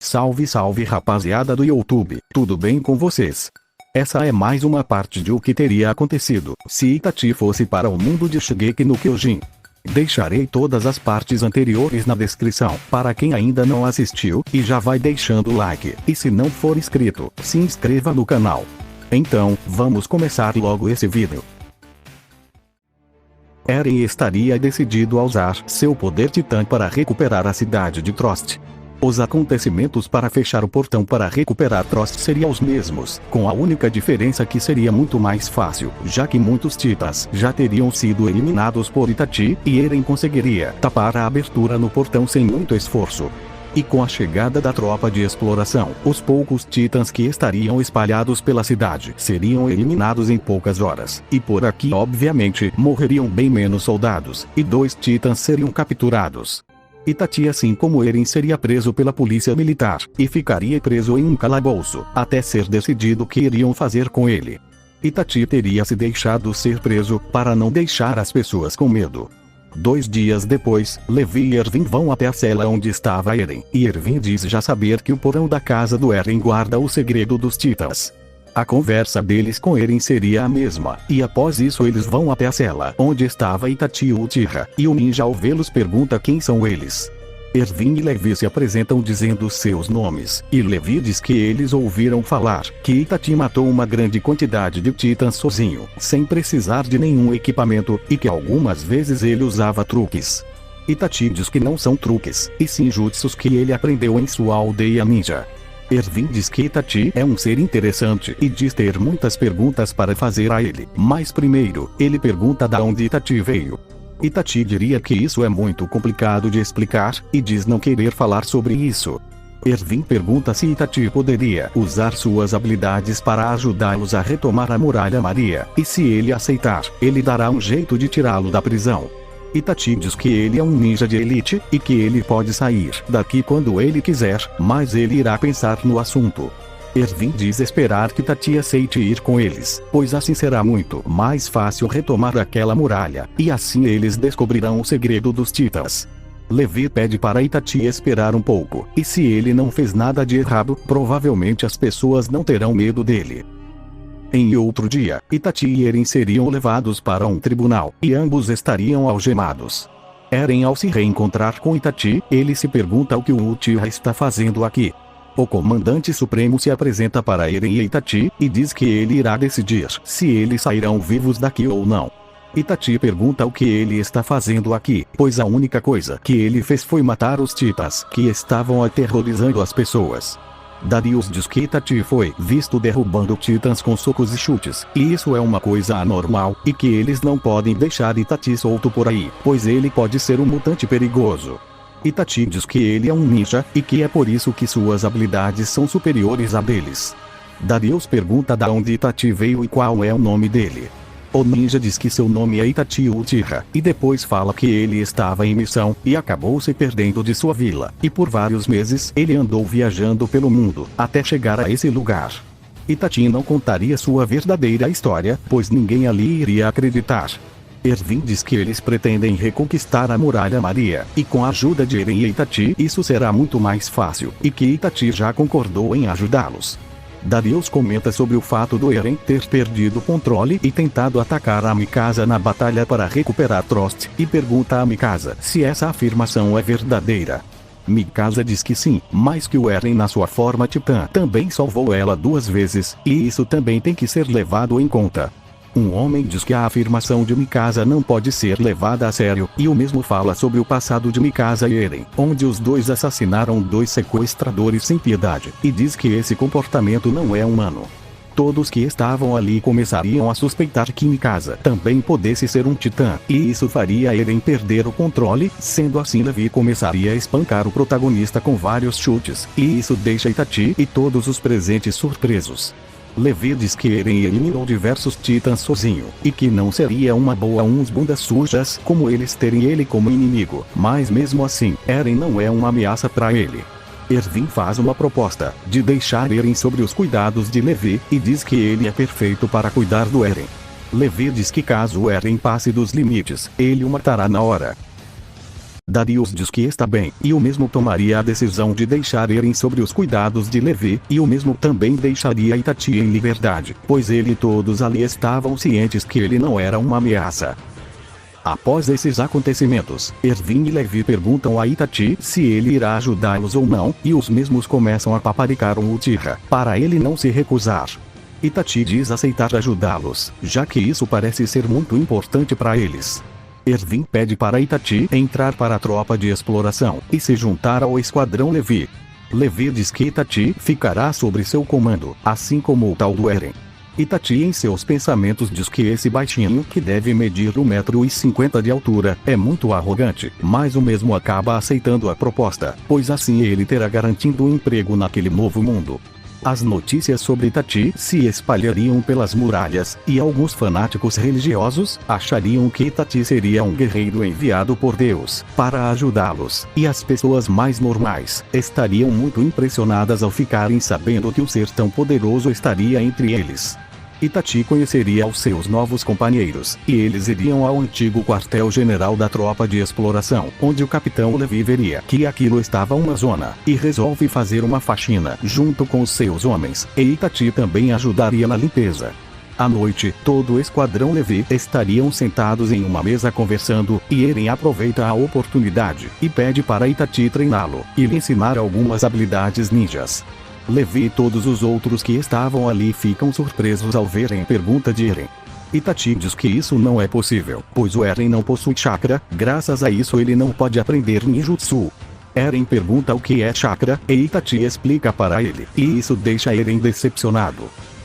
Salve salve rapaziada do YouTube, tudo bem com vocês? Essa é mais uma parte de o que teria acontecido se Itachi fosse para o mundo de Shingeki no Kyojin. Deixarei todas as partes anteriores na descrição, para quem ainda não assistiu, e já vai deixando o like, e se não for inscrito, se inscreva no canal. Então, vamos começar logo esse vídeo. Eren estaria decidido a usar seu poder titã para recuperar a cidade de Trost. Os acontecimentos para fechar o portão para recuperar Trost seriam os mesmos, com a única diferença que seria muito mais fácil, já que muitos titãs já teriam sido eliminados por Itachi, e Eren conseguiria tapar a abertura no portão sem muito esforço. E com a chegada da tropa de exploração, os poucos titãs que estariam espalhados pela cidade seriam eliminados em poucas horas, e por aqui obviamente morreriam bem menos soldados, e 2 titãs seriam capturados. Itachi, assim como Eren, seria preso pela polícia militar, e ficaria preso em um calabouço, até ser decidido o que iriam fazer com ele. Itachi teria se deixado ser preso, para não deixar as pessoas com medo. 2 dias depois, Levi e Erwin vão até a cela onde estava Eren, e Erwin diz já saber que o porão da casa do Eren guarda o segredo dos titãs. A conversa deles com Eren seria a mesma, e após isso eles vão até a cela onde estava Itachi e Uchiha, e o ninja ao vê-los pergunta quem são eles. Erwin e Levi se apresentam dizendo seus nomes, e Levi diz que eles ouviram falar que Itachi matou uma grande quantidade de titãs sozinho, sem precisar de nenhum equipamento, e que algumas vezes ele usava truques. Itachi diz que não são truques, e sim jutsus que ele aprendeu em sua aldeia ninja. Erwin diz que Itachi é um ser interessante e diz ter muitas perguntas para fazer a ele, mas primeiro, ele pergunta da onde Itachi veio. Itachi diria que isso é muito complicado de explicar, e diz não querer falar sobre isso. Erwin pergunta se Itachi poderia usar suas habilidades para ajudá-los a retomar a Muralha Maria, e se ele aceitar, ele dará um jeito de tirá-lo da prisão. Itachi diz que ele é um ninja de elite, e que ele pode sair daqui quando ele quiser, mas ele irá pensar no assunto. Erwin diz esperar que Itachi aceite ir com eles, pois assim será muito mais fácil retomar aquela muralha, e assim eles descobrirão o segredo dos titãs. Levi pede para Itachi esperar um pouco, e se ele não fez nada de errado, provavelmente as pessoas não terão medo dele. Em outro dia, Itachi e Eren seriam levados para um tribunal, e ambos estariam algemados. Eren, ao se reencontrar com Itachi, ele se pergunta o que o Uchiha está fazendo aqui. O comandante supremo se apresenta para Eren e Itachi, e diz que ele irá decidir se eles sairão vivos daqui ou não. Itachi pergunta o que ele está fazendo aqui, pois a única coisa que ele fez foi matar os titãs que estavam aterrorizando as pessoas. Darius diz que Itachi foi visto derrubando titãs com socos e chutes, e isso é uma coisa anormal, e que eles não podem deixar Itachi solto por aí, pois ele pode ser um mutante perigoso. Itachi diz que ele é um ninja, e que é por isso que suas habilidades são superiores a deles. Darius pergunta da onde Itachi veio e qual é o nome dele. O ninja diz que seu nome é Itachi Uchiha, e depois fala que ele estava em missão, e acabou se perdendo de sua vila, e por vários meses ele andou viajando pelo mundo, até chegar a esse lugar. Itachi não contaria sua verdadeira história, pois ninguém ali iria acreditar. Erwin diz que eles pretendem reconquistar a Muralha Maria, e com a ajuda de Eren e Itachi isso será muito mais fácil, e que Itachi já concordou em ajudá-los. Darius comenta sobre o fato do Eren ter perdido o controle e tentado atacar a Mikasa na batalha para recuperar Trost, e pergunta a Mikasa se essa afirmação é verdadeira. Mikasa diz que sim, mas que o Eren na sua forma titã também salvou ela 2 vezes, e isso também tem que ser levado em conta. Um homem diz que a afirmação de Mikasa não pode ser levada a sério, e o mesmo fala sobre o passado de Mikasa e Eren, onde os dois assassinaram 2 sequestradores sem piedade, e diz que esse comportamento não é humano. Todos que estavam ali começariam a suspeitar que Mikasa também pudesse ser um titã, e isso faria Eren perder o controle, sendo assim Levi começaria a espancar o protagonista com vários chutes, e isso deixa Itachi e todos os presentes surpresos. Levi diz que Eren eliminou diversos titãs sozinho, e que não seria uma boa uns bundas sujas como eles terem ele como inimigo, mas mesmo assim, Eren não é uma ameaça para ele. Erwin faz uma proposta, de deixar Eren sobre os cuidados de Levi, e diz que ele é perfeito para cuidar do Eren. Levi diz que caso Eren passe dos limites, ele o matará na hora. Darius diz que está bem, e o mesmo tomaria a decisão de deixar Eren sobre os cuidados de Levi, e o mesmo também deixaria Itachi em liberdade, pois ele e todos ali estavam cientes que ele não era uma ameaça. Após esses acontecimentos, Erwin e Levi perguntam a Itachi se ele irá ajudá-los ou não, e os mesmos começam a paparicar o Uchiha, para ele não se recusar. Itachi diz aceitar ajudá-los, já que isso parece ser muito importante para eles. Erwin pede para Itachi entrar para a tropa de exploração, e se juntar ao esquadrão Levi. Levi diz que Itachi ficará sobre seu comando, assim como o tal do Eren. Itachi em seus pensamentos diz que esse baixinho que deve medir 1,50 m de altura, é muito arrogante, mas o mesmo acaba aceitando a proposta, pois assim ele terá garantido um emprego naquele novo mundo. As notícias sobre Itachi se espalhariam pelas muralhas, e alguns fanáticos religiosos achariam que Itachi seria um guerreiro enviado por Deus para ajudá-los, e as pessoas mais normais estariam muito impressionadas ao ficarem sabendo que um ser tão poderoso estaria entre eles. Itachi conheceria os seus novos companheiros, e eles iriam ao antigo quartel-general da tropa de exploração, onde o capitão Levi veria que aquilo estava uma zona, e resolve fazer uma faxina junto com os seus homens, e Itachi também ajudaria na limpeza. À noite, todo o esquadrão Levi estariam sentados em uma mesa conversando, e Eren aproveita a oportunidade, e pede para Itachi treiná-lo, e lhe ensinar algumas habilidades ninjas. Levi e todos os outros que estavam ali ficam surpresos ao verem a pergunta de Eren. Itachi diz que isso não é possível, pois o Eren não possui chakra, graças a isso ele não pode aprender ninjutsu. Eren pergunta o que é chakra, e Itachi explica para ele, e isso deixa Eren decepcionado.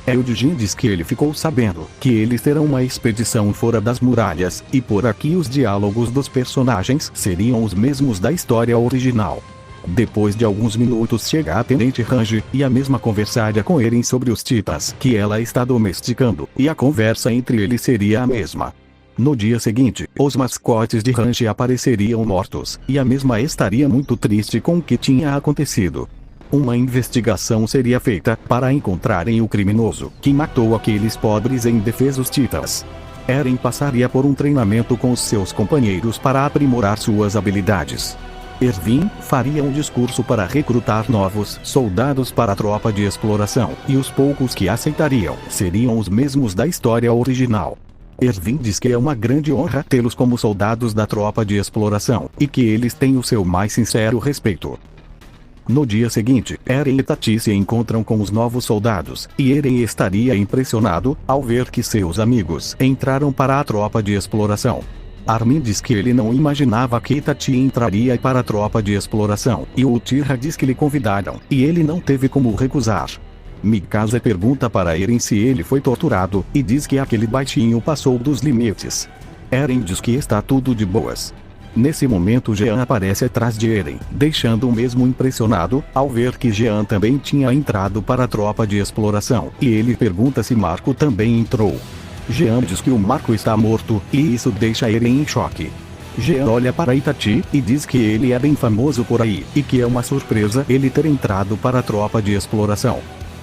Eldjin diz que ele ficou sabendo que eles terão uma expedição fora das muralhas, e por aqui os diálogos dos personagens seriam os mesmos da história original. Depois de alguns minutos chega a Tenente Range, e a mesma conversaria com Eren sobre os titãs que ela está domesticando, e a conversa entre eles seria a mesma. No dia seguinte, os mascotes de Range apareceriam mortos, e a mesma estaria muito triste com o que tinha acontecido. Uma investigação seria feita para encontrarem o criminoso que matou aqueles pobres e indefesos titãs. Eren passaria por um treinamento com os seus companheiros para aprimorar suas habilidades. Erwin faria um discurso para recrutar novos soldados para a tropa de exploração, e os poucos que aceitariam seriam os mesmos da história original. Erwin diz que é uma grande honra tê-los como soldados da tropa de exploração, e que eles têm o seu mais sincero respeito. No dia seguinte, Eren e Itachi se encontram com os novos soldados, e Eren estaria impressionado ao ver que seus amigos entraram para a tropa de exploração. Armin diz que ele não imaginava que Itachi entraria para a tropa de exploração, e o Uchiha diz que lhe convidaram, e ele não teve como recusar. Mikasa pergunta para Eren se ele foi torturado, e diz que aquele baixinho passou dos limites. Eren diz que está tudo de boas. Nesse momento Jean aparece atrás de Eren, deixando o mesmo impressionado, ao ver que Jean também tinha entrado para a tropa de exploração, e ele pergunta se Marco também entrou. Jean diz que o Marco está morto, e isso deixa Eren em choque. Jean olha para Itachi, e diz que ele é bem famoso por aí, e que é uma surpresa ele ter entrado para a tropa de exploração.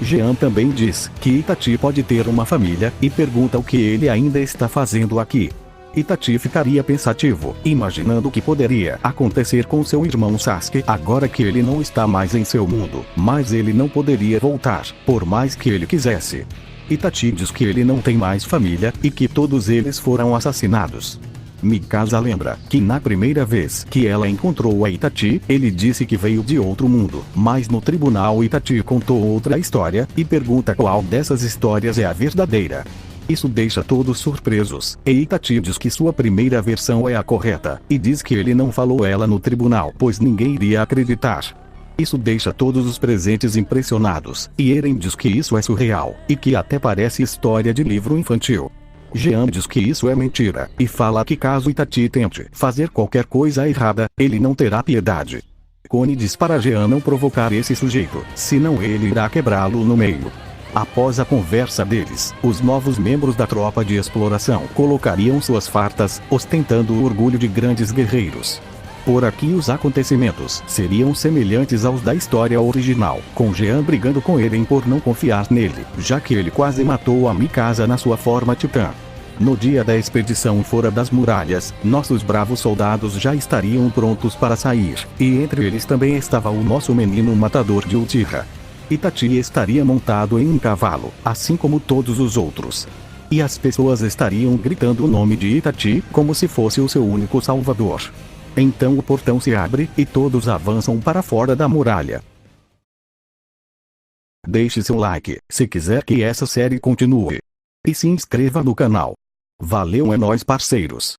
Jean também diz que Itachi pode ter uma família, e pergunta o que ele ainda está fazendo aqui. Itachi ficaria pensativo, imaginando o que poderia acontecer com seu irmão Sasuke agora que ele não está mais em seu mundo, mas ele não poderia voltar, por mais que ele quisesse. Itachi diz que ele não tem mais família, e que todos eles foram assassinados. Mikasa lembra que na primeira vez que ela encontrou a Itachi, ele disse que veio de outro mundo, mas no tribunal Itachi contou outra história, e pergunta qual dessas histórias é a verdadeira. Isso deixa todos surpresos, e Itachi diz que sua primeira versão é a correta, e diz que ele não falou ela no tribunal pois ninguém iria acreditar. Isso deixa todos os presentes impressionados, e Eren diz que isso é surreal, e que até parece história de livro infantil. Jean diz que isso é mentira, e fala que caso Itachi tente fazer qualquer coisa errada, ele não terá piedade. Connie diz para Jean não provocar esse sujeito, senão ele irá quebrá-lo no meio. Após a conversa deles, os novos membros da tropa de exploração colocariam suas fardas, ostentando o orgulho de grandes guerreiros. Por aqui os acontecimentos seriam semelhantes aos da história original, com Jean brigando com Eren por não confiar nele, já que ele quase matou a Mikasa na sua forma titã. No dia da expedição fora das muralhas, nossos bravos soldados já estariam prontos para sair, e entre eles também estava o nosso menino matador de Utirra. Itati estaria montado em um cavalo, assim como todos os outros. E as pessoas estariam gritando o nome de Itati como se fosse o seu único salvador. Então o portão se abre e todos avançam para fora da muralha. Deixe seu like, se quiser que essa série continue. E se inscreva no canal. Valeu, é nóis, parceiros.